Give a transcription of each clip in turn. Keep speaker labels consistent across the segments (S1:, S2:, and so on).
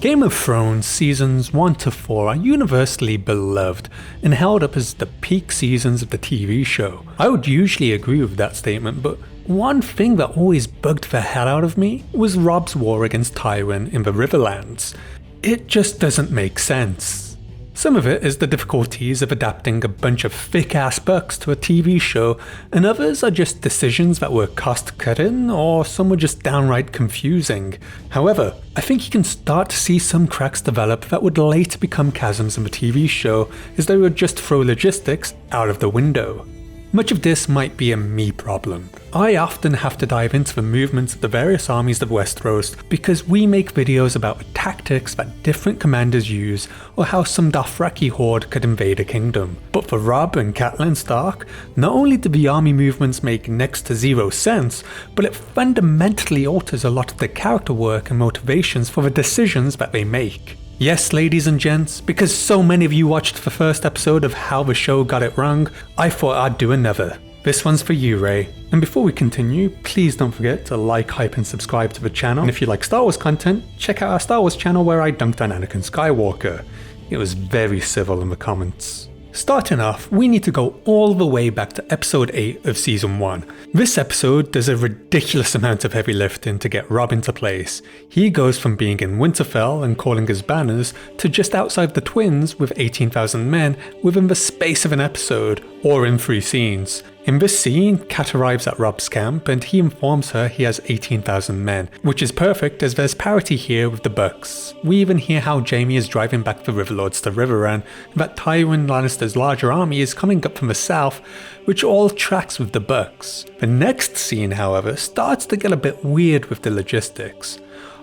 S1: Game of Thrones seasons 1 to 4 are universally beloved and held up as the peak seasons of the TV show. I would usually agree with that statement, but one thing that always bugged the hell out of me was Robb's war against Tywin in the Riverlands. It just doesn't make sense. Some of it is the difficulties of adapting a bunch of thick-ass books to a TV show, and others are just decisions that were cost-cutting, or some were just downright confusing. However, I think you can start to see some cracks develop that would later become chasms in the TV show, as they would just throw logistics out of the window. Much of this might be a me problem. I often have to dive into the movements of the various armies of Westeros because we make videos about the tactics that different commanders use or how some Dothraki horde could invade a kingdom. But for Robb and Catelyn Stark, not only do the army movements make next to zero sense, but it fundamentally alters a lot of the character work and motivations for the decisions that they make. Yes, ladies and gents, because so many of you watched the first episode of How the Show Got It Wrong, I thought I'd do another. This one's for you, Ray. And before we continue, please don't forget to like, hype and subscribe to the channel. And if you like Star Wars content, check out our Star Wars channel where I dunked on Anakin Skywalker. It was very civil in the comments. Starting off, we need to go all the way back to episode 8 of season 1. This episode does a ridiculous amount of heavy lifting to get Robb into place. He goes from being in Winterfell and calling his banners to just outside the Twins with 18,000 men within the space of an episode, or in 3 scenes. In this scene, Cat arrives at Robb's camp and he informs her he has 18,000 men, which is perfect as there's parity here with the books. We even hear how Jaime is driving back the Riverlords to Riverrun, and that Tywin Lannister's larger army is coming up from the south, which all tracks with the books. The next scene, however, starts to get a bit weird with the logistics.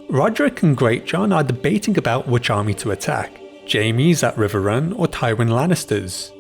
S1: Roderick and Greatjon are debating about which army to attack, Jaime's at Riverrun or Tywin Lannister's.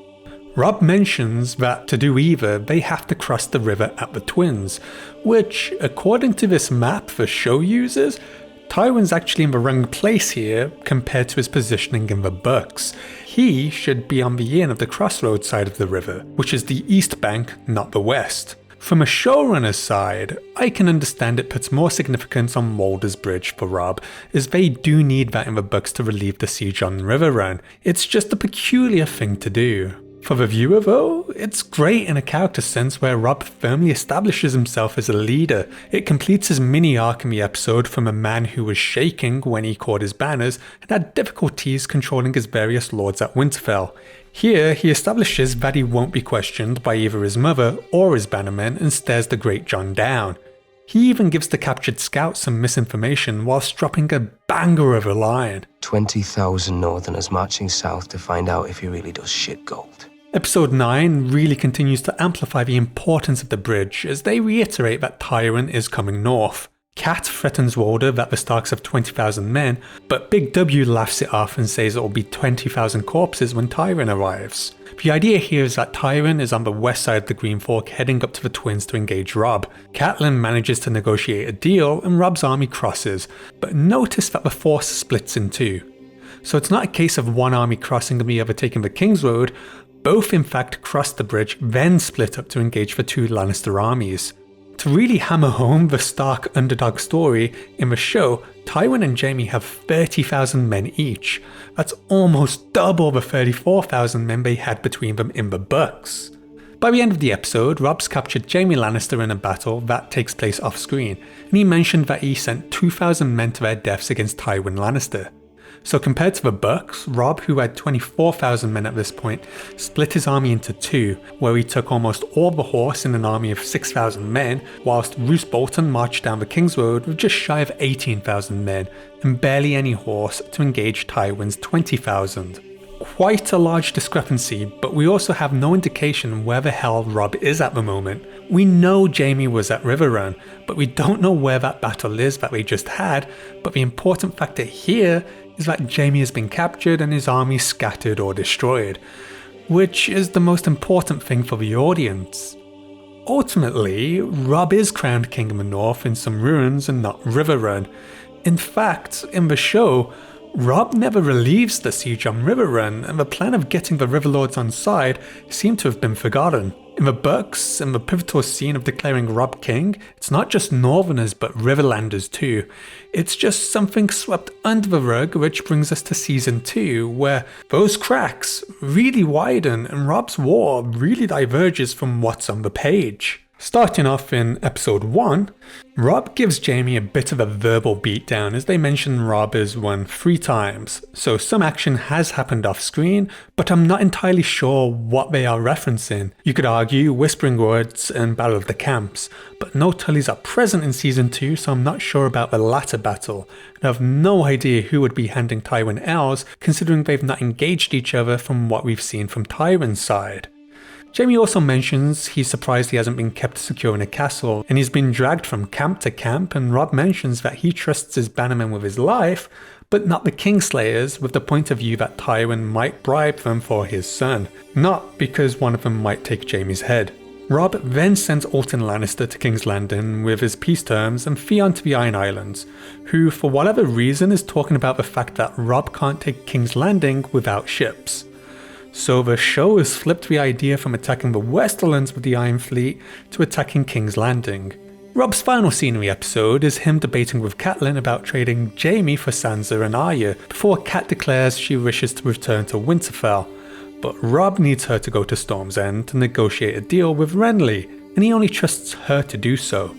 S1: Robb mentions that to do either, they have to cross the river at the Twins, which, according to this map the show uses, Tywin's actually in the wrong place here compared to his positioning in the books. He should be on the inn of the crossroads side of the river, which is the east bank, not the west. From a showrunner's side, I can understand it puts more significance on Mulder's Bridge for Robb, as they do need that in the books to relieve the siege on Riverrun. It's just a peculiar thing to do. For the viewer though, it's great in a character sense where Robb firmly establishes himself as a leader. It completes his mini arc in the episode from a man who was shaking when he caught his banners and had difficulties controlling his various lords at Winterfell. Here, he establishes that he won't be questioned by either his mother or his bannermen and stares the Greatjon down. He even gives the captured scouts some misinformation whilst dropping a banger of a line.
S2: 20,000 Northerners marching south to find out if he really does shit gold.
S1: Episode 9 really continues to amplify the importance of the bridge as they reiterate that Tywin is coming north. Cat threatens Walder that the Starks have 20,000 men, but Big W laughs it off and says it will be 20,000 corpses when Tywin arrives. The idea here is that Tywin is on the west side of the Green Fork heading up to the Twins to engage Robb. Catelyn manages to negotiate a deal and Robb's army crosses, but notice that the force splits in two. So it's not a case of one army crossing and the other taking the King's Road. Both in fact cross the bridge, then split up to engage the two Lannister armies. To really hammer home the Stark underdog story, in the show, Tywin and Jaime have 30,000 men each. That's almost double the 34,000 men they had between them in the books. By the end of the episode, Robb's captured Jaime Lannister in a battle that takes place off screen, and he mentioned that he sent 2,000 men to their deaths against Tywin Lannister. So compared to the books, Robb, who had 24,000 men at this point, split his army into two, where he took almost all the horse in an army of 6,000 men, whilst Roose Bolton marched down the King's Road with just shy of 18,000 men, and barely any horse to engage Tywin's 20,000. Quite a large discrepancy, but we also have no indication where the hell Robb is at the moment. We know Jaime was at Riverrun, but we don't know where that battle is that they just had, but the important factor here is that Jaime has been captured and his army scattered or destroyed, which is the most important thing for the audience. Ultimately, Robb is crowned King of the North in some ruins and not Riverrun. In fact, in the show, Robb never relieves the siege on Riverrun, and the plan of getting the Riverlords on side seemed to have been forgotten. In the books, in the pivotal scene of declaring Robb king, it's not just Northerners but Riverlanders too. It's just something swept under the rug, which brings us to season 2, where those cracks really widen and Robb's war really diverges from what's on the page. Starting off in episode 1, Robb gives Jaime a bit of a verbal beatdown as they mention Robb is won 3 times, so some action has happened off screen, but I'm not entirely sure what they are referencing. You could argue Whispering Woods and Battle of the Camps, but no Tullys are present in season 2, so I'm not sure about the latter battle, and I have no idea who would be handing Tywin L's considering they've not engaged each other from what we've seen from Tywin's side. Jaime also mentions he's surprised he hasn't been kept secure in a castle, and he's been dragged from camp to camp, and Robb mentions that he trusts his bannermen with his life, but not the Kingslayers, with the point of view that Tywin might bribe them for his son, not because one of them might take Jaime's head. Robb then sends Alton Lannister to King's Landing with his peace terms and Theon to the Iron Islands, who for whatever reason is talking about the fact that Robb can't take King's Landing without ships. So the show has flipped the idea from attacking the Westerlands with the Iron Fleet to attacking King's Landing. Robb's final scene in the episode is him debating with Catelyn about trading Jaime for Sansa and Arya before Cat declares she wishes to return to Winterfell, but Robb needs her to go to Storm's End to negotiate a deal with Renly, and he only trusts her to do so.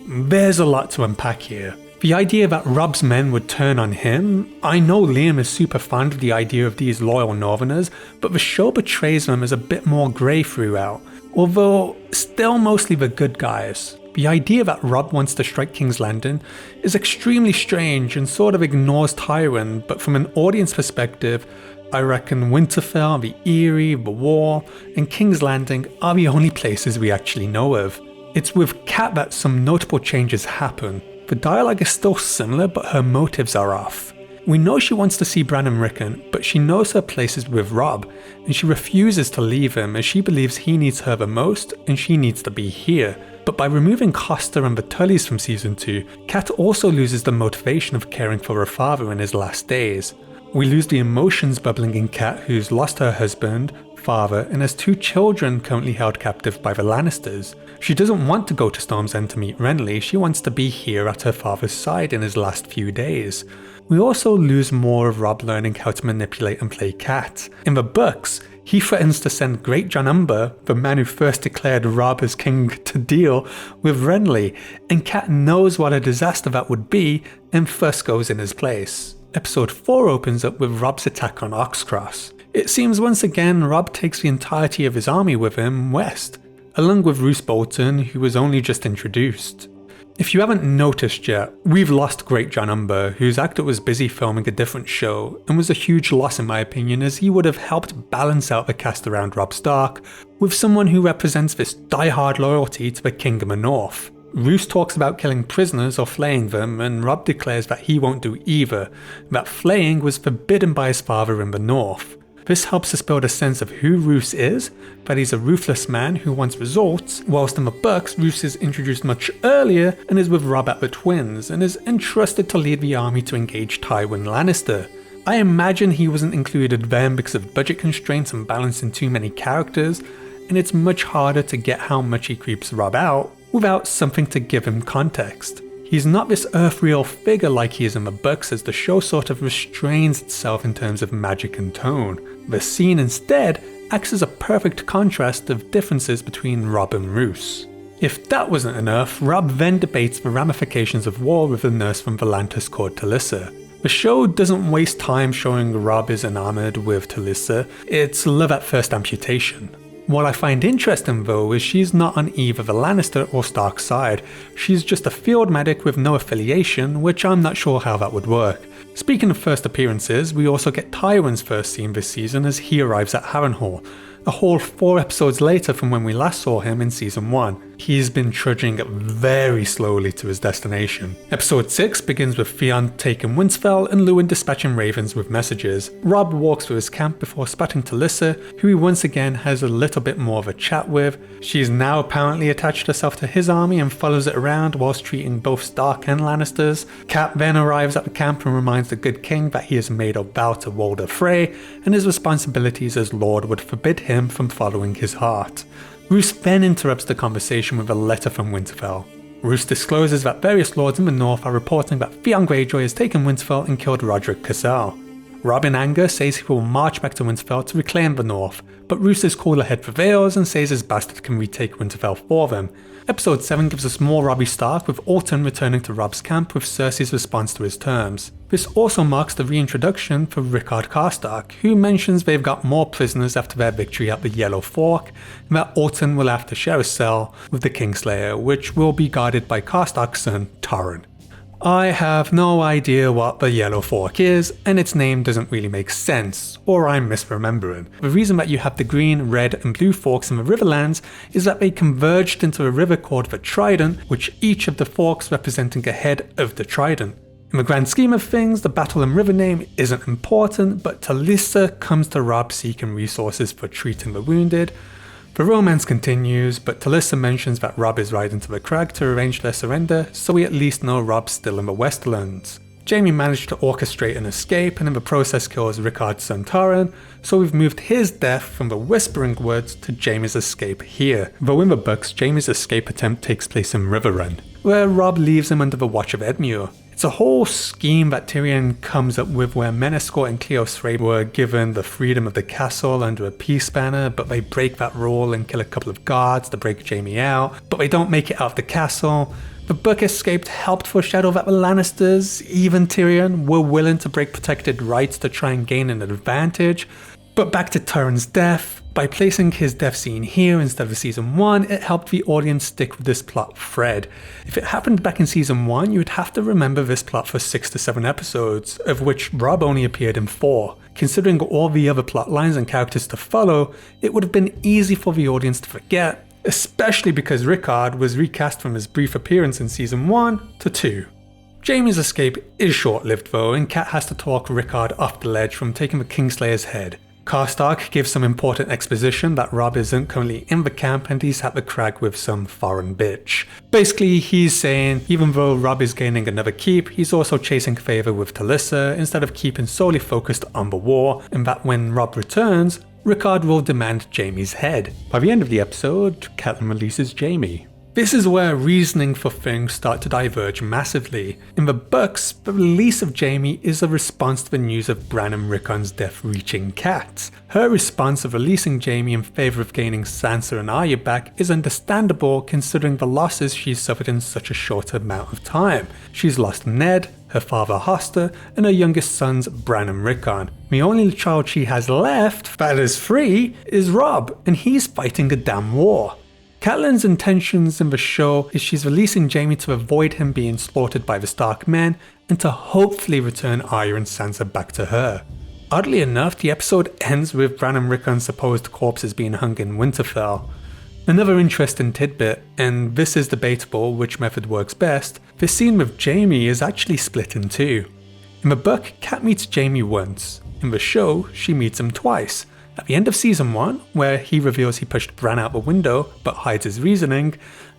S1: There's a lot to unpack here. The idea that Robb's men would turn on him, I know Liam is super fond of the idea of these loyal Northerners, but the show portrays them as a bit more grey throughout, although still mostly the good guys. The idea that Robb wants to strike King's Landing is extremely strange and sort of ignores Tywin, but from an audience perspective, I reckon Winterfell, the Eyrie, the War, and King's Landing are the only places we actually know of. It's with Cat that some notable changes happen. The dialogue is still similar, but her motives are off. We know she wants to see Bran and Rickon, but she knows her place is with Robb, and she refuses to leave him as she believes he needs her the most and she needs to be here. But by removing Costa and the Tullys from season 2, Cat also loses the motivation of caring for her father in his last days. We lose the emotions bubbling in Cat, who's lost her husband, father, and has 2 children currently held captive by the Lannisters. She doesn't want to go to Storm's End to meet Renly, she wants to be here at her father's side in his last few days. We also lose more of Robb learning how to manipulate and play Cat. In the books, he threatens to send Great John Umber, the man who first declared Robb as king, to deal with Renly, and Cat knows what a disaster that would be and first goes in his place. Episode 4 opens up with Robb's attack on Oxcross. It seems once again Robb takes the entirety of his army with him west, along with Roose Bolton, who was only just introduced. If you haven't noticed yet, we've lost Great John Umber, whose actor was busy filming a different show, and was a huge loss in my opinion as he would have helped balance out the cast around Robb Stark, with someone who represents this die-hard loyalty to the King of the North. Roose talks about killing prisoners or flaying them, and Robb declares that he won't do either, that flaying was forbidden by his father in the North. This helps us build a sense of who Roose is, that he's a ruthless man who wants results, whilst in the books Roose is introduced much earlier and is with Robb at the Twins, and is entrusted to lead the army to engage Tywin Lannister. I imagine he wasn't included then because of budget constraints and balancing too many characters, and it's much harder to get how much he creeps Robb out without something to give him context. He's not this earthreal figure like he is in the books, as the show sort of restrains itself in terms of magic and tone. The scene instead acts as a perfect contrast of differences between Robb and Roose. If that wasn't enough, Robb then debates the ramifications of war with the nurse from Volantis called Talisa. The show doesn't waste time showing Robb is enamored with Talisa, it's love at first amputation. What I find interesting though is she's not on either the Lannister or Stark side, she's just a field medic with no affiliation, which I'm not sure how that would work. Speaking of first appearances, we also get Tywin's first scene this season as he arrives at Harrenhal, a whole 4 episodes later from when we last saw him in season 1. He's been trudging very slowly to his destination. Episode 6 begins with Theon taking Winterfell and Luwin dispatching ravens with messages. Robb walks through his camp before spotting Talisa, who he once again has a little bit more of a chat with. She's now apparently attached herself to his army and follows it around whilst treating both Stark and Lannisters. Cat then arrives at the camp and reminds the good king that he has made a vow to Walder Frey, and his responsibilities as lord would forbid him from following his heart. Roose then interrupts the conversation with a letter from Winterfell. Roose discloses that various lords in the north are reporting that Theon Greyjoy has taken Winterfell and killed Roderick Cassel. Robb in anger says he will march back to Winterfell to reclaim the north, but Roose's cooler head prevails and says his bastard can retake Winterfell for them. Episode 7 gives us more Robb Stark, with Alton returning to Robb's camp with Cersei's response to his terms. This also marks the reintroduction for Rickard Karstark, who mentions they've got more prisoners after their victory at the Yellow Fork, and that Alton will have to share a cell with the Kingslayer, which will be guarded by Karstark's son, Torrhen. I have no idea what the Yellow Fork is, and its name doesn't really make sense, or I'm misremembering. The reason that you have the green, red and blue forks in the Riverlands is that they converged into a river called the Trident, which each of the forks representing a head of the Trident. In the grand scheme of things, the battle and river name isn't important, but Talisa comes to Robb seeking resources for treating the wounded. The romance continues, but Talisa mentions that Robb is riding to the crag to arrange their surrender, so we at least know Robb's still in the Westerlands. Jaime managed to orchestrate an escape and in the process kills Rickard's son Torrhen, so we've moved his death from the Whispering Woods to Jaime's escape here, though in the books Jaime's escape attempt takes place in Riverrun, where Robb leaves him under the watch of Edmure. It's a whole scheme that Tyrion comes up with where Menescore and Cleos Frey were given the freedom of the castle under a peace banner, but they break that rule and kill a couple of guards to break Jaime out, but they don't make it out of the castle. The book escaped helped foreshadow that the Lannisters, even Tyrion, were willing to break protected rights to try and gain an advantage. But back to Torrhen's death. By placing his death scene here instead of season 1, it helped the audience stick with this plot thread. If it happened back in season 1, you would have to remember this plot for 6 to 7 episodes, of which Robb only appeared in 4. Considering all the other plot lines and characters to follow, it would have been easy for the audience to forget, especially because Rickard was recast from his brief appearance in season 1 to 2. Jaime's escape is short-lived though, and Cat has to talk Rickard off the ledge from taking the Kingslayer's head. Karstark gives some important exposition that Robb isn't currently in the camp and he's at the crag with some foreign bitch. Basically, he's saying even though Robb is gaining another keep, he's also chasing favour with Talisa instead of keeping solely focused on the war, and that when Robb returns, Rickard will demand Jaime's head. By the end of the episode, Catelyn releases Jaime. This is where reasoning for things start to diverge massively. In the books, the release of Jaime is a response to the news of Bran and Rickon's death reaching Cat. Her response of releasing Jaime in favour of gaining Sansa and Arya back is understandable considering the losses she's suffered in such a short amount of time. She's lost Ned, her father Hoster, and her youngest sons Bran and Rickon. The only child she has left that is free is Robb, and he's fighting a damn war. Catelyn's intentions in the show is she's releasing Jaime to avoid him being slaughtered by the Stark men and to hopefully return Arya and Sansa back to her. Oddly enough, the episode ends with Bran and Rickon's supposed corpses being hung in Winterfell. Another interesting tidbit, and this is debatable which method works best, this scene with Jaime is actually split in two. In the book, Cat meets Jaime once. In the show, she meets him twice. At the end of season 1, where he reveals he pushed Bran out the window but hides his reasoning,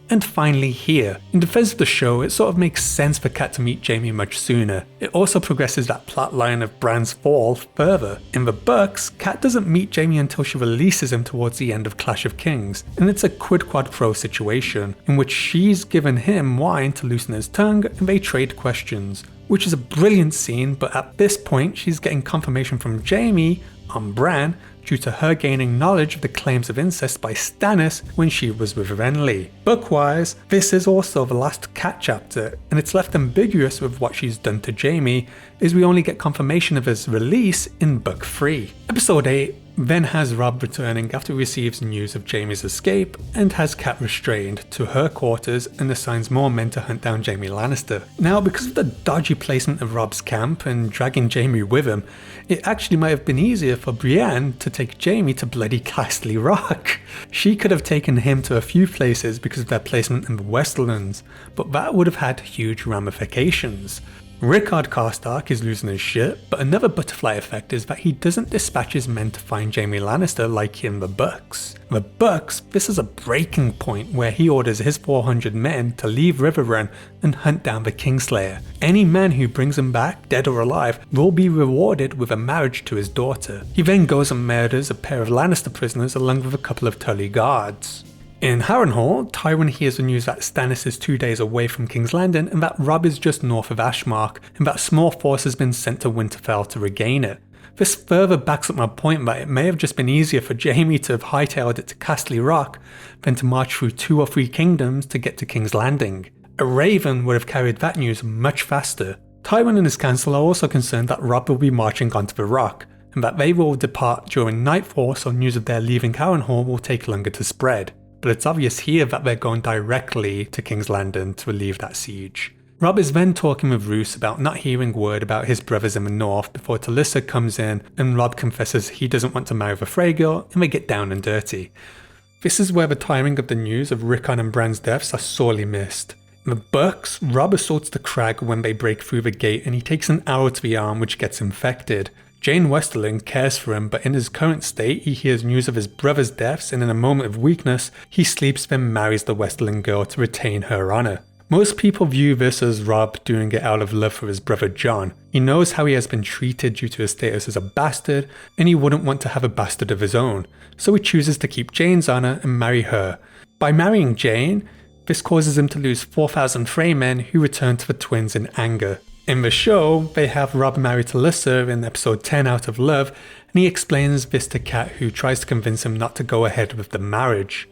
S1: and finally here. In defense of the show, it sort of makes sense for Cat to meet Jaime much sooner. It also progresses that plotline of Bran's fall further. In the books, Cat doesn't meet Jaime until she releases him towards the end of Clash of Kings, and it's a quid quad pro situation, in which she's given him wine to loosen his tongue and they trade questions. Which is a brilliant scene, but at this point she's getting confirmation from Jaime on Bran due to her gaining knowledge of the claims of incest by Stannis when she was with Renly. Bookwise, this is also the last Cat chapter, and it's left ambiguous with what she's done to Jaime, as we only get confirmation of his release in Book 3. Episode 8 then has Robb returning after he receives news of Jaime's escape and has Cat restrained to her quarters and assigns more men to hunt down Jaime Lannister. Now, because of the dodgy placement of Robb's camp and dragging Jaime with him, it actually might have been easier for Brienne to take Jaime to bloody Castle Rock. She could have taken him to a few places because of their placement in the Westerlands, but that would have had huge ramifications. Rickard Karstark is losing his shit, but another butterfly effect is that he doesn't dispatch his men to find Jaime Lannister like in the books. In the books, this is a breaking point where he orders his 400 men to leave Riverrun and hunt down the Kingslayer. Any man who brings him back, dead or alive, will be rewarded with a marriage to his daughter. He then goes and murders a pair of Lannister prisoners along with a couple of Tully guards. In Harrenhal, Tywin hears the news that Stannis is 2 days away from King's Landing and that Robb is just north of Ashmark and that a small force has been sent to Winterfell to regain it. This further backs up my point that it may have just been easier for Jaime to have hightailed it to Castle Rock than to march through 2 or 3 kingdoms to get to King's Landing. A raven would have carried that news much faster. Tywin and his council are also concerned that Robb will be marching onto the rock, and that they will depart during nightfall so news of their leaving Harrenhal will take longer to spread. But it's obvious here that they're going directly to King's Landing to relieve that siege. Robb is then talking with Roose about not hearing word about his brothers in the north before Talisa comes in and Robb confesses he doesn't want to marry the Frey girl and they get down and dirty. This is where the timing of the news of Rickon and Bran's deaths are sorely missed. In the books, Robb assaults the crag when they break through the gate and he takes an arrow to the arm which gets infected. Jane Westerland cares for him, but in his current state he hears news of his brother's deaths and in a moment of weakness he sleeps then marries the Westerland girl to retain her honour. Most people view this as Robb doing it out of love for his brother Jon. He knows how he has been treated due to his status as a bastard and he wouldn't want to have a bastard of his own, so he chooses to keep Jane's honour and marry her. By marrying Jane, this causes him to lose 4,000 Frey men who return to the twins in anger. In the show, they have Robb marry Talisa in episode 10 out of love, and he explains this to Cat, who tries to convince him not to go ahead with the marriage.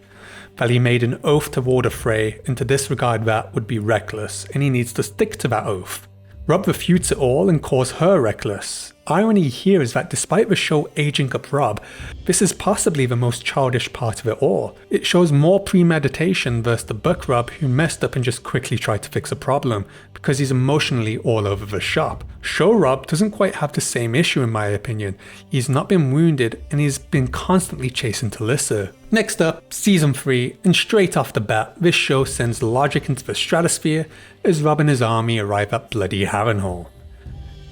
S1: That he made an oath toward a Frey, and to disregard that would be reckless, and he needs to stick to that oath. Robb refutes it all and calls her reckless. Irony here is that despite the show aging up Robb, this is possibly the most childish part of it all. It shows more premeditation versus the book Robb who messed up and just quickly tried to fix a problem, because he's emotionally all over the shop. Show Robb doesn't quite have the same issue in my opinion. He's not been wounded and he's been constantly chasing Talisa. Next up, season 3, and straight off the bat, this show sends logic into the stratosphere as Robb and his army arrive at bloody Harrenhal.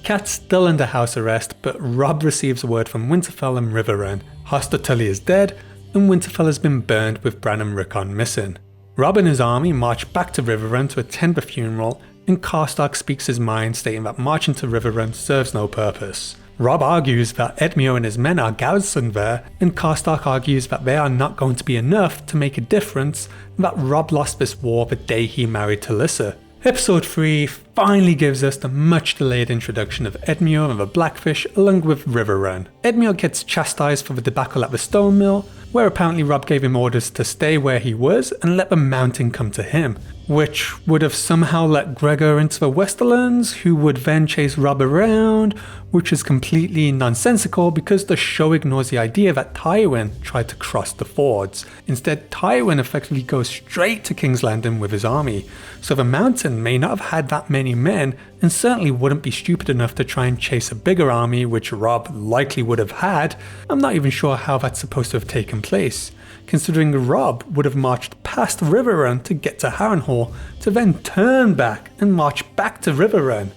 S1: Cat's still under house arrest, but Robb receives word from Winterfell and Riverrun. Hoster Tully is dead, and Winterfell has been burned with Bran and Rickon missing. Robb and his army march back to Riverrun to attend the funeral, and Karstark speaks his mind, stating that marching to Riverrun serves no purpose. Robb argues that Edmure and his men are garrisoned there, and Karstark argues that they are not going to be enough to make a difference, and that Robb lost this war the day he married Talisa. Episode 3 finally gives us the much delayed introduction of Edmure and the Blackfish along with Riverrun. Edmure gets chastised for the debacle at the stone mill, where apparently Robb gave him orders to stay where he was and let the mountain come to him, which would have somehow let Gregor into the Westerlands, who would then chase Robb around, which is completely nonsensical because the show ignores the idea that Tywin tried to cross the fords. Instead, Tywin effectively goes straight to King's Landing with his army, so the mountain may not have had that many men and certainly wouldn't be stupid enough to try and chase a bigger army, which Robb likely would have had. I'm not even sure how that's supposed to have taken place, considering Robb would have marched past Riverrun to get to Harrenhal, to then turn back and march back to Riverrun.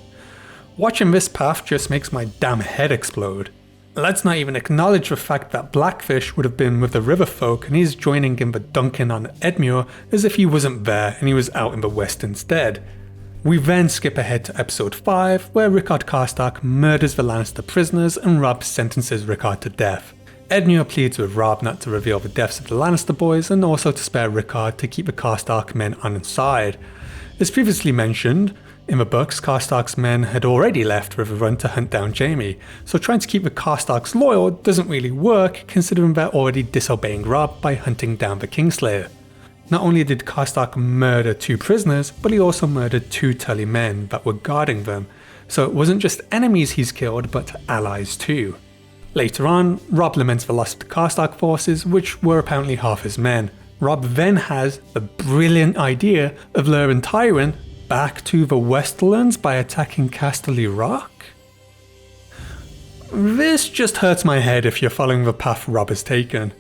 S1: Watching this path just makes my damn head explode. Let's not even acknowledge the fact that Blackfish would have been with the river folk and he's joining in the dunking on Edmure as if he wasn't there and he was out in the west instead. We then skip ahead to episode 5, where Rickard Karstark murders the Lannister prisoners and Robb sentences Rickard to death. Edmure pleads with Robb not to reveal the deaths of the Lannister boys and also to spare Rickard to keep the Karstark men on his side. As previously mentioned, in the books, Karstark's men had already left Riverrun to hunt down Jaime, so trying to keep the Karstarks loyal doesn't really work considering they're already disobeying Robb by hunting down the Kingslayer. Not only did Karstark murder 2 prisoners, but he also murdered 2 Tully men that were guarding them, so it wasn't just enemies he's killed but allies too. Later on, Robb laments the loss of the Karstark forces, which were apparently half his men. Robb then has the brilliant idea of luring Tywin back to the Westerlands by attacking Casterly Rock? This just hurts my head if you're following the path Robb has taken.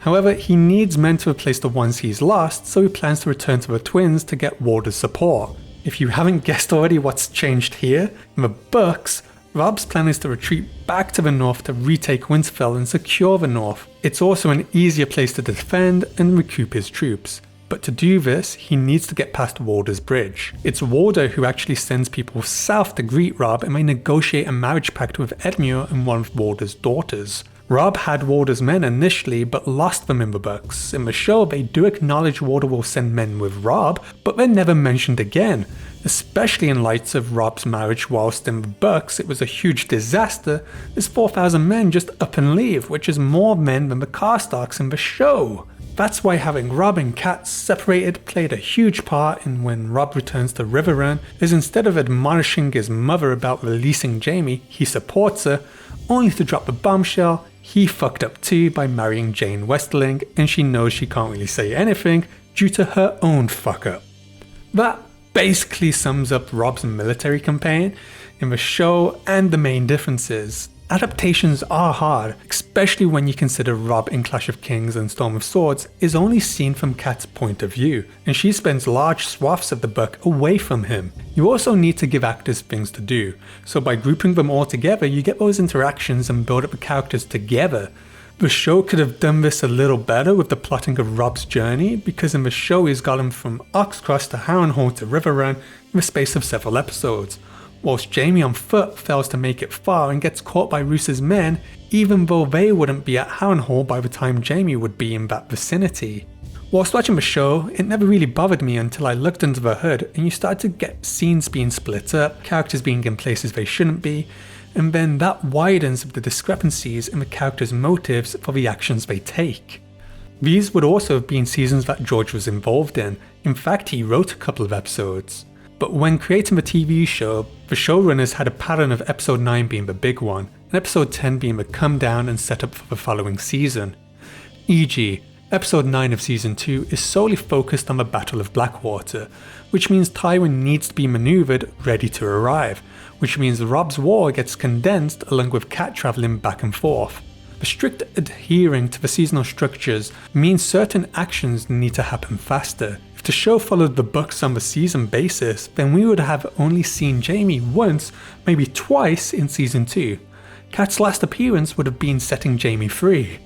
S1: However, he needs men to replace the ones he's lost, so he plans to return to the twins to get Walder's support. If you haven't guessed already what's changed here, in the books, Robb's plan is to retreat back to the north to retake Winterfell and secure the north. It's also an easier place to defend and recoup his troops. But to do this, he needs to get past Walder's bridge. It's Walder who actually sends people south to greet Robb and may negotiate a marriage pact with Edmure and one of Walder's daughters. Robb had Walder's men initially but lost them in the books. In the show they do acknowledge Walder will send men with Robb, but they're never mentioned again, especially in light of Robb's marriage. Whilst in the books it was a huge disaster, there's 4,000 men just up and leave, which is more men than the Karstarks in the show. That's why having Robb and Cat separated played a huge part in when Robb returns to Riverrun, is instead of admonishing his mother about releasing Jaime, he supports her, only to drop the bombshell he fucked up too by marrying Jane Westerling, and she knows she can't really say anything due to her own fuck up. That basically sums up Robb's military campaign in the show and the main differences. Adaptations are hard, especially when you consider Robb in Clash of Kings and Storm of Swords is only seen from Cat's point of view, and she spends large swaths of the book away from him. You also need to give actors things to do, so by grouping them all together you get those interactions and build up the characters together. The show could have done this a little better with the plotting of Robb's journey, because in the show he's got him from Oxcross to Harrenhal to Riverrun in the space of several episodes, whilst Jaime on foot fails to make it far and gets caught by Roos's men, even though they wouldn't be at Harrenhal by the time Jaime would be in that vicinity. Whilst watching the show, it never really bothered me until I looked under the hood and you started to get scenes being split up, characters being in places they shouldn't be, and then that widens the discrepancies in the characters' motives for the actions they take. These would also have been seasons that George was involved in. In fact, he wrote a couple of episodes. But when creating the TV show, the showrunners had a pattern of episode 9 being the big one, and episode 10 being the come down and set up for the following season. E.g., episode 9 of season 2 is solely focused on the Battle of Blackwater, which means Tywin needs to be manoeuvred ready to arrive, which means Robb's war gets condensed along with Cat travelling back and forth. The strict adhering to the seasonal structures means certain actions need to happen faster. If the show followed the books on the season basis, then we would have only seen Jaime once, maybe twice in season 2. Cat's last appearance would have been setting Jaime free.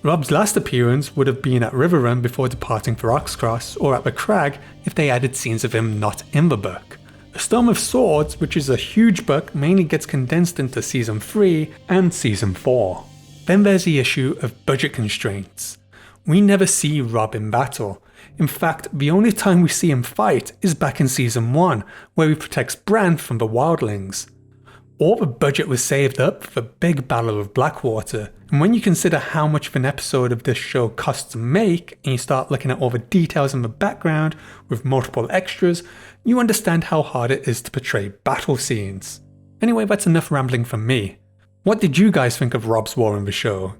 S1: Robb's last appearance would have been at Riverrun before departing for Oxcross, or at the Crag if they added scenes of him not in the book. A Storm of Swords, which is a huge book, mainly gets condensed into season 3 and season 4. Then there's the issue of budget constraints. We never see Robb in battle. In fact, the only time we see him fight is back in season 1, where he protects Bran from the wildlings. All the budget was saved up for the big Battle of Blackwater, and when you consider how much of an episode of this show costs to make, and you start looking at all the details in the background with multiple extras, you understand how hard it is to portray battle scenes. Anyway, that's enough rambling from me. What did you guys think of Robb's war in the show?